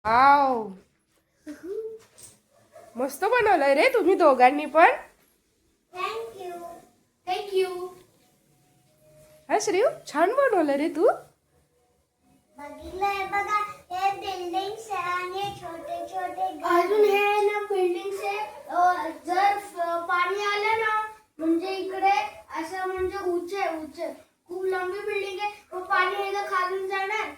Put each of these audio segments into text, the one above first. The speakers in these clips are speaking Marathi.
वाव, मस्त बनवलंय रे तुम्ही दोघांनी पण. Thank you thank you. हा श्रीयू, छान बनवलं रे तू. बघितलंय बघा, हे बिल्डिंग्स आणि छोटे छोटे अजून हे ना बिल्डिंग्स आहे. जर पाणी आलं ना म्हणजे इकडे असं म्हणजे उंच खूप लंबी बिल्डिंग आहे. मग पाणी एकदा खालून जाणार.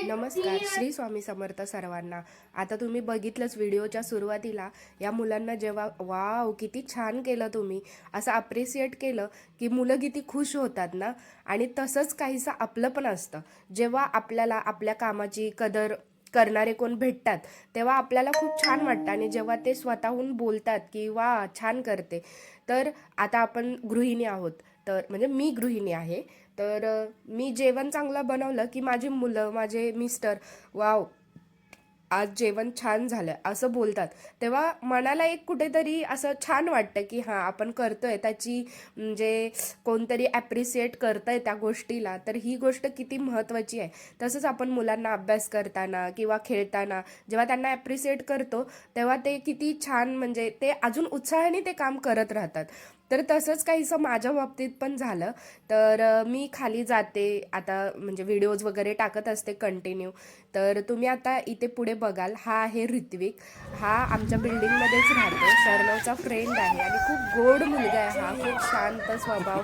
नमस्कार, श्री स्वामी समर्थ सर्वांना. आता तुम्ही बघितलंच व्हिडिओच्या सुरुवातीला या मुलांना जेव्हा वाव किती छान केलं तुम्ही असं अप्रिशिएट केलं की मुलं किती खुश होतात ना. आणि तसंच काहीसं आपलं पण असतं. जेव्हा आपल्याला आपल्या कामाची कदर करणारे कोण भेटतात तेव्हा आपल्याला खूप छान वाटतं. आणि जेव्हा ते स्वतःहून बोलतात की वा छान करते. तर आता आपण गृहिणी आहोत, तर म्हणजे मी गृहिणी आहे. तर मी जेवण चांगलं बनवलं की माझी मुलं, माझे मिस्टर वाव आज जेवण छान झालं असं बोलतात. तेव्हा मनाला एक कुठेतरी असं छान वाटतं की हां आपण करतोय त्याची म्हणजे कोणतरी ॲप्रिसिएट करतंय त्या गोष्टीला, तर ही गोष्ट किती महत्त्वाची आहे. तसंच आपण मुलांना अभ्यास करताना किंवा खेळताना जेव्हा त्यांना ॲप्रिसिएट करतो तेव्हा ते किती छान म्हणजे ते अजून उत्साहाने ते काम करत राहतात. तर तसंच काहीसं माझ्या बाबतीत पण झालं. तर मी खाली जाते आता म्हणजे व्हिडिओज वगैरे टाकत असते कंटिन्यू. तर तुम्ही आता इथे पुढे बघाल, हा आहे ऋत्विक. हा आमच्या बिल्डिंगमध्येच राहतो, शर्णवचा फ्रेंड आहे आणि खूप गोड मुलगा आहे हा, खूप शांत स्वभाव.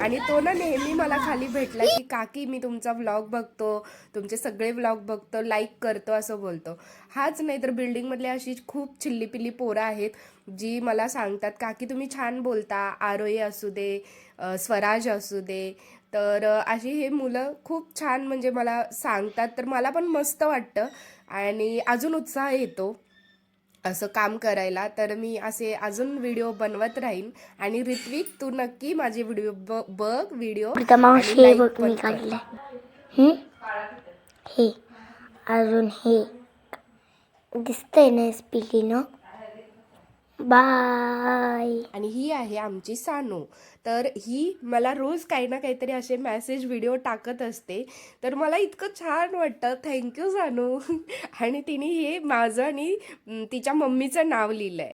आणि तो ना नेहमी मला खाली भेटला की काकी मी तुमचा व्लॉग बघतो, तुमचे सगळे व्लॉग बघतो, लाईक करतो असं बोलतो. हाच नाही तर बिल्डिंगमधले अशी खूप चिल्लीपिल्ली पोरं आहेत जी मला सांगतात काकी तुम्ही छान बोलता, आरोही असू दे, स्वराज असू दे. तर अशी हे मुलं खूप छान म्हणजे मला सांगतात, तर मला पण मस्त वाटतं आणि अजून उत्साह येतो असं काम करायला. तर मी असे अजून व्हिडिओ बनवत राहीन. आणि ऋत्विक तू नक्की माझे व्हिडिओ बघ व्हिडिओ आणि हे लाईक बघ मी पण कर. काढलंय. हे अजून हे दिसतंय ना स्पिलीनं. बाय. आणि ही आहे आमची सानू. तर ही मला रोज काही ना काहीतरी असे मेसेज व्हिडिओ टाकत असते. तर मला इतकं छान वाटतं, थँक्यू सानू. आणि तिने हे माझं आणि तिच्या मम्मीचं नाव लिहिलं आहे.